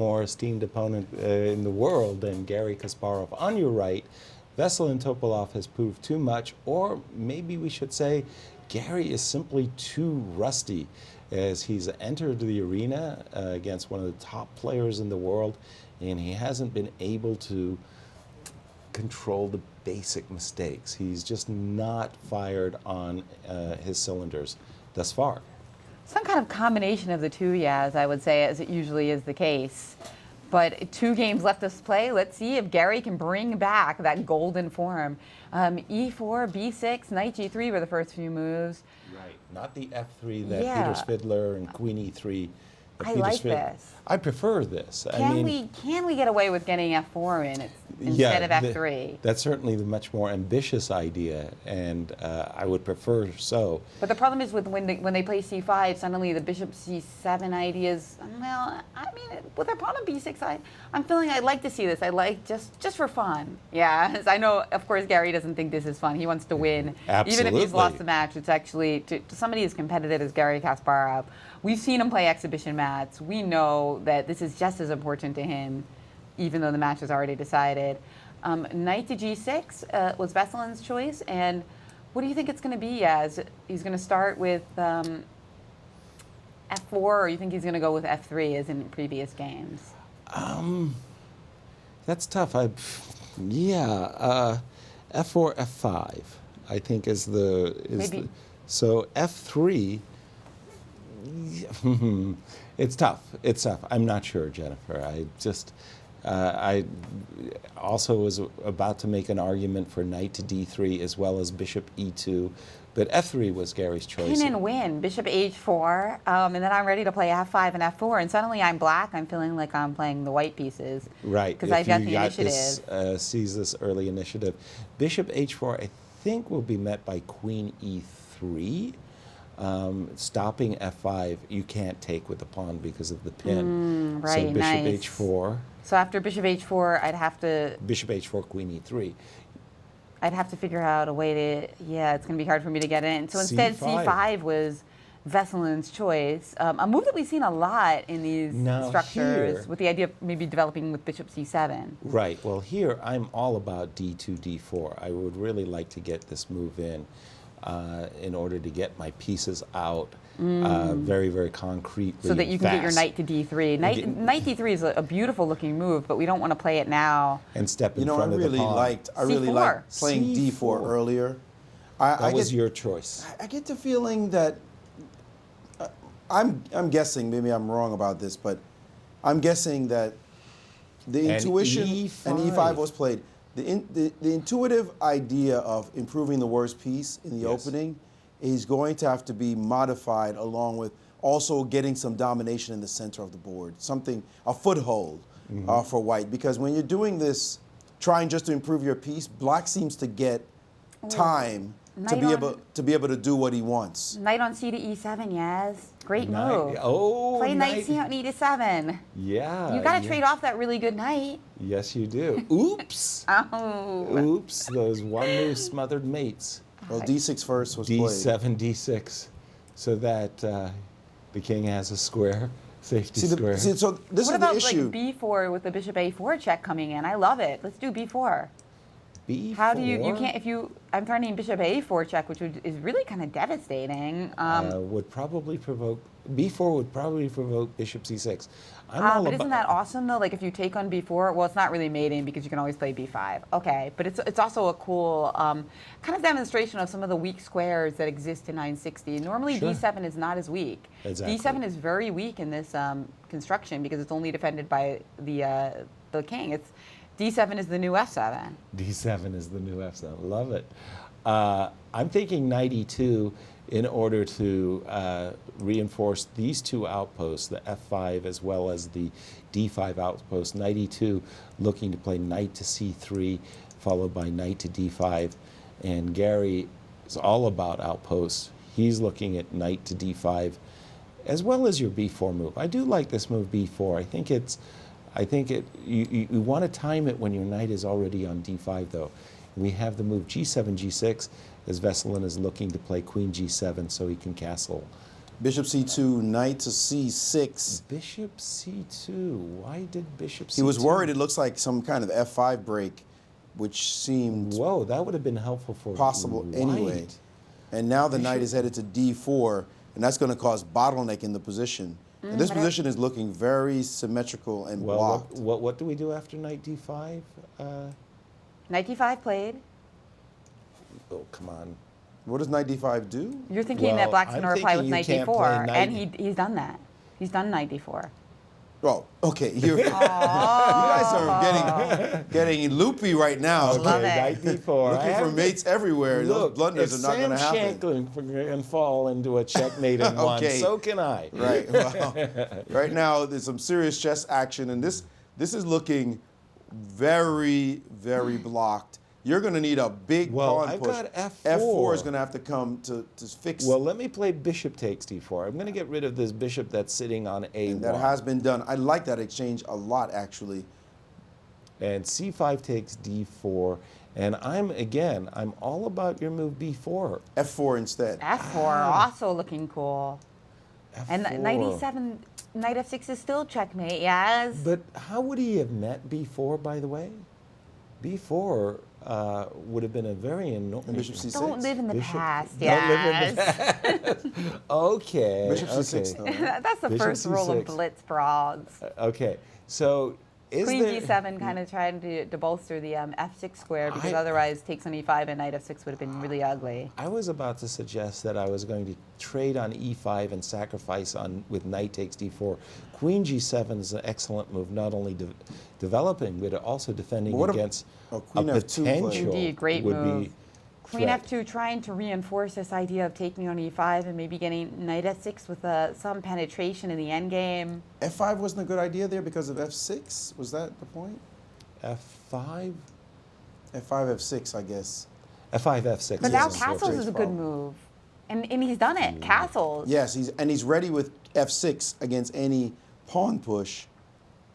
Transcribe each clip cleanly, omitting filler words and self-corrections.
more esteemed opponent in the world than Garry Kasparov. On your right, Veselin Topalov has proved too much, or maybe we should say Garry is simply too rusty, as he's entered the arena against one of the top players in the world, and he hasn't been able to control the basic mistakes. He's just not fired on his cylinders thus far. Some kind of combination of the two, Yaz, I would say, as it usually is the case. But 2 games left to play. Let's see if Garry can bring back that golden form. E4, B6, knight G3 were the first few moves. Right, not the F3 that Peter Svidler and Queen E3. I like this. I prefer this. Can we get away with getting F4 in instead of F3? That's certainly the much more ambitious idea, and I would prefer so. But the problem is with when they play C5, suddenly the bishop C7 ideas. Well, I mean, with their pawn on B6, I'm feeling I'd like to see this. I like just for fun. Yeah, I know. Of course, Garry doesn't think this is fun. He wants to win, Absolutely. even if he's lost the match. It's actually to somebody as competitive as Garry Kasparov. We've seen him play exhibition mats. We know that this is just as important to him, even though the match is already decided. Knight to G6 was Veselin's choice, and what do you think it's going to be as? He's going to start with F4, or you think he's going to go with F3 as in previous games? That's tough. F4, F5, I think is the so F3. It's tough. It's tough. I'm not sure, Jennifer. I also was about to make an argument for knight to D3 as well as bishop E2, but F3 was Garry's choice. Pin and win, bishop H4, and then I'm ready to play F5 and F4, and suddenly I'm black. I'm feeling like I'm playing the white pieces. Right. Because I've got the initiative. Seize this early initiative. Bishop H4, I think, will be met by Queen E3. Stopping F5, you can't take with the pawn because of the pin. Right, so bishop H4. So after bishop H4, I'd have to... Bishop H4, Queen E3. I'd have to figure out a way to... Yeah, it's going to be hard for me to get in. So instead, C5 was Veselin's choice. A move that we've seen a lot in these structures, with the idea of maybe developing with bishop C7. Right. Well, here, I'm all about D2, D4. I would really like to get this move in order to get my pieces out very, very concretely. So that you can get your knight to D3. Knight D3 is a beautiful looking move, but we don't want to play it now. And step in front of the pawn. I really liked playing D4 earlier. That was your choice. I get the feeling that, I'm guessing, maybe I'm wrong about this, but I'm guessing that the intuition and E5 was played. The intuitive idea of improving the worst piece in the opening is going to have to be modified along with also getting some domination in the center of the board, a foothold for white. Because when you're doing this, trying just to improve your piece, black seems to get time to be able to do what he wants. Knight on C to E7, yes. Great move. Oh, play knight C on E to 7. Yeah. You got to trade off that really good knight. Yes, you do. Oops. Oops. Those one move smothered mates. Well, D6 first was played. D7, D6, so that the king has a square. Safety square. So this what is about the issue. Like B4 with the bishop A4 check coming in? I love it. Let's do B4. B4? How do you can't, I'm trying bishop A4 check, which is really kind of devastating. Would probably provoke, B4 would probably provoke bishop C6. But isn't that awesome though? Like if you take on B4, well, it's not really mating because you can always play B5. Okay, but it's also a cool kind of demonstration of some of the weak squares that exist in 960. Normally D7 is not as weak. Exactly. D7 is very weak in this construction because it's only defended by the king. D7 is the new F7. D7 is the new F7. Love it. I'm thinking knight E2 in order to reinforce these two outposts, the F5 as well as the D5 outpost. Knight E2 looking to play knight to C3, followed by knight to D5. And Garry is all about outposts. He's looking at knight to D5, as well as your B4 move. I do like this move B4. You want to time it when your knight is already on D5 though. We have the move G7, G6, as Veselin is looking to play Queen G7 so he can castle Bishop c2, knight to c6. Bishop c2. Why did bishop c2? He was worried it looks like some kind of f5 break, which seemed Whoa, that would have been helpful for possible white. anyway. And now the knight is headed to d4, and that's going to cause bottleneck in the position. And this position is looking very symmetrical and blocked. What do we do after knight d5? Knight d5 played. Oh, come on. What does knight d5 do? You're thinking Well, that black's I'm going to reply with thinking knight you can't play d4, knight- and he's done that. He's done knight d4. Oh, okay. You guys are getting loopy right now. Love Okay. it. Knight d4. Looking for mates everywhere. Look, Those blunders if are not going to Sam happen. Shankland can fall into a checkmate in one, Okay. so can I. Right. Well, right now there's some serious chess action, and this is looking very, very blocked. You're going to need a big pawn I've push. got f4. F4 is going to have to come to fix. Well, let me play bishop takes d4. I'm going to get rid of this bishop that's sitting on a1. and that has been done. I like that exchange a lot, actually. And c5 takes d4. And I'm all about your move b4. F4 instead. f4, also looking cool. F4. And knight e7, knight f6 is still checkmate, yes. But how would he have met b4, by the way? b4 would have been a very annoying... And bishop c6. Don't live in the Bishop- past, don't live in yes. Okay. Bishop c6, okay. though. That's the Bishop first rule of C6. Blitz bronze. Okay. So is Queen there... g7 kind of trying to bolster the f6 square because otherwise takes on e5 and knight f6 would have been really ugly. I was about to suggest that I was going to trade on e5 and sacrifice with knight takes d4. Queen g7 is an excellent move, not only developing but also defending against queen a f2 play. potential Indeed, great would move. be Queen threat. f2 trying to reinforce this idea of taking on e5 and maybe getting knight f6 with some penetration in the endgame. F5 wasn't a good idea there because of f6? Was that the point? f5? F5, f6, I guess. f5, f6. But now yes. castles is a good problem. move. And he's done it, castles. Yes, he's ready with f6 against any pawn push.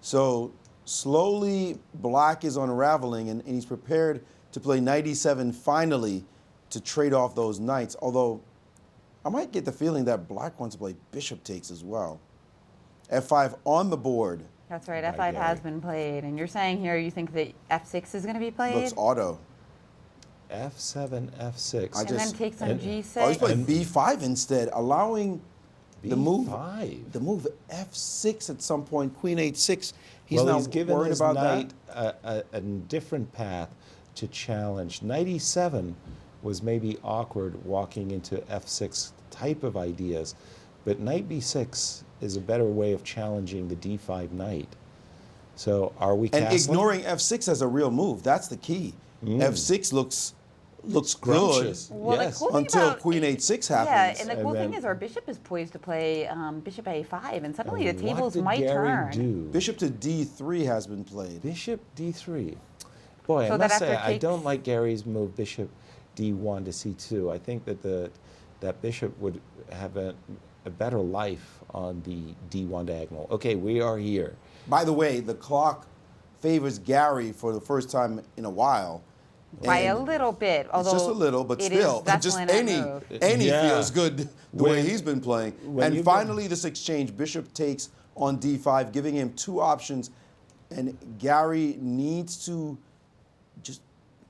So slowly black is unraveling, and he's prepared to play knight e7 finally to trade off those knights. Although I might get the feeling that black wants to play bishop takes as well. f5 on the board. That's right, By f5 has Garry. been played. And you're saying here you think that f6 is going to be played? Looks auto. f7, f6. I and just- then takes on and- g6. Oh, he's playing And- b5 instead, allowing the move f6 at some point, queen h6. He's well, not he's given worried his about knight that. a different path to challenge. Knight e7 was maybe awkward walking into f6 type of ideas, but knight b6 is a better way of challenging the d5 knight. So are we And castling? ignoring f6 as a real move, that's the key. f6 looks good Scrumptious. Well, the Yes. cool thing until about- queen h6 happens. Yeah, and the And cool thing then- is our bishop is poised to play bishop a5, and suddenly And the tables what did might Garry turn. do? Bishop to d3 has been played. Bishop d3. Boy, So I that must say, after I don't takes- like Gary's move bishop d1 to c2. I think that that bishop would have a better life on the d1 diagonal. Okay, we are here. By the way, the clock favors Garry for the first time in a while. By a And little bit, although it's just a little, but it still, is just Veselin any move. Yeah. feels good the way When- he's been playing. when And you've finally, this exchange, bishop takes on d5, giving him two options, and Garry needs to just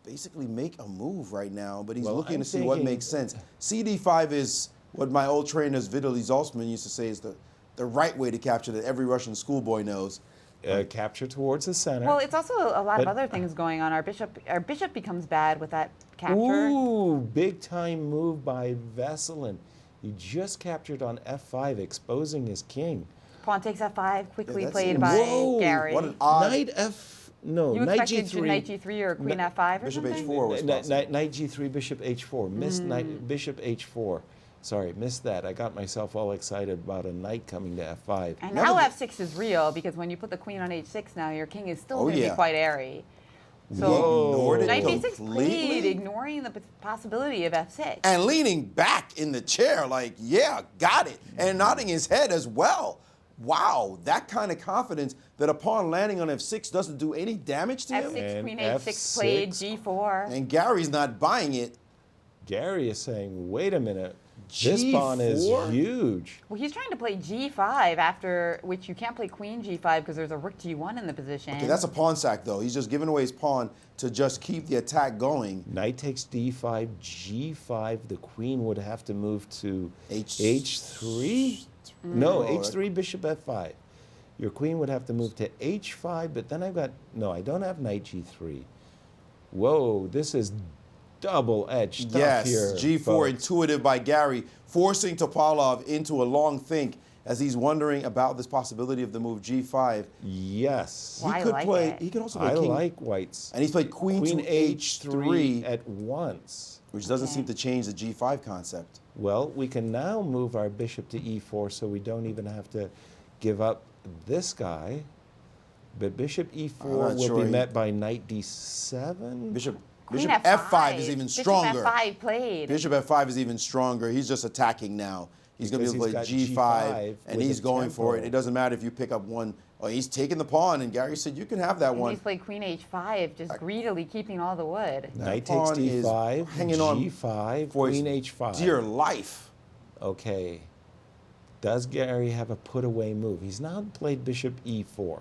basically make a move right now, but he's Well, looking I'm to see what thinking- makes sense. CD5 is what my old trainers Vitaly Zaltzman used to say is the right way to capture that every Russian schoolboy knows. Capture towards the center. Well, it's also a lot of But- other things going on. Our bishop becomes bad with that capture. Ooh, big time move by Veselin. He just captured on f5, exposing his king. Pawn takes f5, quickly that's played it. by Whoa, Gary. What an odd Knight you knight expected g3. knight g3 or queen f5 or Bishop something? h4 was possible. Knight g3, bishop h4. Missed knight, bishop h4. Sorry, missed that. I got myself all excited about a knight coming to f5. And Never now did- f6 is real because when you put the queen on h6 now, your king is still Oh, going to yeah. be quite airy. He So ignored it knight b6 completely. played, ignoring the possibility of f6. And leaning back in the chair like, yeah, got it. And nodding his head as well. Wow, that kind of confidence that a pawn landing on f6 doesn't do any damage to him. f6, And queen h6 played, F6. g4. And Gary's not buying it. Gary is saying, wait a minute, This pawn is huge. Well, he's trying to play g5, after which you can't play queen g5 because there's a rook g1 in the position. Okay, that's a pawn sack, though. He's just giving away his pawn to just keep the attack going. Knight takes d5, g5. The queen would have to move to h3? No, h3, bishop f5. Your queen would have to move to h5, but then I've got, no, I don't have knight g3. Whoa, this is double-edged stuff here. Yes, g4, folks. Intuitive by Garry, forcing Topalov into a long think as he's wondering about this possibility of the move g5. Yes. Well, He could also play I king. like white's. And he's played queen to h3 at once. Which doesn't seem to change the g5 concept. Well, we can now move our bishop to e4 so we don't even have to give up this guy. But bishop e4 will be met by knight d7. Bishop f5 is even stronger. Bishop f5 played. Bishop f5 is even stronger. He's just attacking now. He's going to be able to play g5, and he's going for it. It doesn't matter if you pick up one. Oh, he's taking the pawn, and Garry said, you can have that one. He's played queen h5, just greedily keeping all the wood. Knight takes d5, hanging on g5, queen h5. Dear life. Okay. Does Garry have a put-away move? He's now played bishop e4.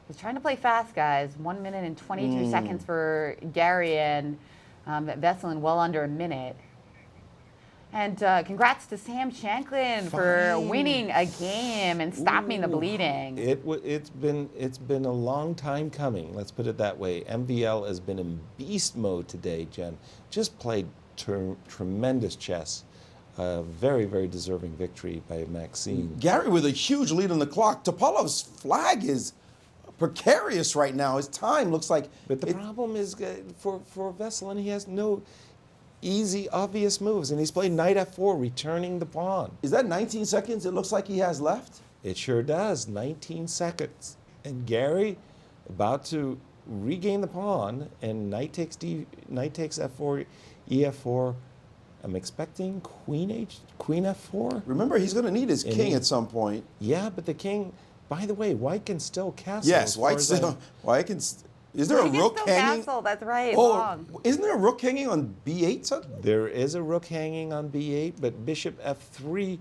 He's trying to play fast, guys. 1 minute and 22 seconds for Garry, and Veselin well under a minute. And congrats to Sam Shanklin for winning a game and stopping the bleeding. It's been a long time coming. Let's put it that way. MVL has been in beast mode today, Jen. Just played tremendous chess. Very, very deserving victory by Maxime. Garry with a huge lead on the clock. Topalov's flag is precarious right now. His time looks like... But the problem is, for Veselin, he has no easy, obvious moves, and he's played knight f4, returning the pawn. Is that 19 seconds it looks like he has left? It sure does, 19 seconds. And Garry about to regain the pawn, and knight takes f4, ef4. I'm expecting queen f4. Remember, he's going to need his king at some point. Yeah, but the king... By the way, white can still castle. Yes, white can. Is there a rook hanging? Castle, that's right. Oh, isn't there a rook hanging on b8? There is a rook hanging on b8, but bishop f3,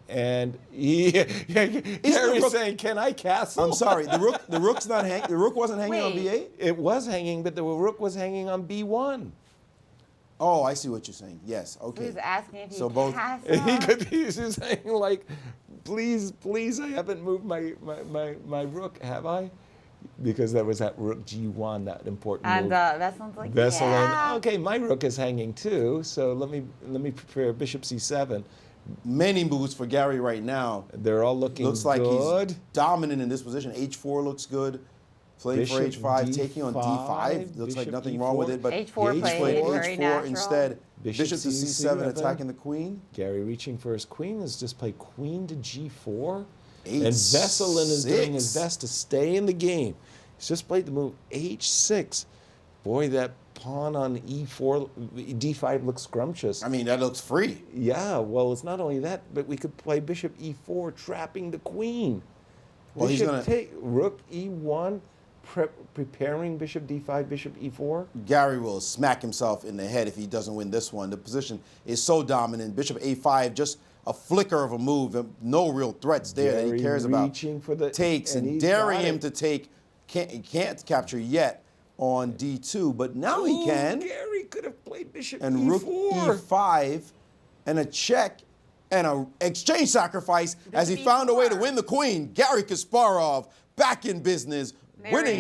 and Garry's saying, "Can I castle?" I'm sorry, the rook's not hanging. The rook wasn't hanging on b8. It was hanging, but the rook was hanging on b1. Oh, I see what you're saying. Yes, okay. He's asking if so both. He's just saying like, please, I haven't moved my rook, have I? Because there was that rook g1, that important move. And Veselin's like, Veselin, okay, my rook is hanging too, so let me prepare bishop c7. Many moves for Garry right now. They're all looking looks like good. He's dominant in this position. h4 looks good. Playing for h5, taking on d5. Looks like nothing wrong with it, but h4 played very h4 natural. instead. Bishop to c7, attacking the queen. Garry reaching for his queen has just played queen to g4. And Veselin is doing his best to stay in the game. He's just played the move h6. Boy, that pawn on e4, d5 looks scrumptious. I mean, that looks free. Yeah, well, it's not only that, but we could play bishop e4, trapping the queen. Well, bishop he's going to take rook e1, preparing bishop d5, bishop e4. Garry will smack himself in the head if he doesn't win this one. The position is so dominant. Bishop a5, just a flicker of a move, no real threats there that he cares about. For the takes and daring him to take. He can't capture yet on d2, but now he can. Garry could have played bishop and e4. rook e5, and a check, and an exchange sacrifice as he found a way to win the queen. Garry Kasparov back in business, winning.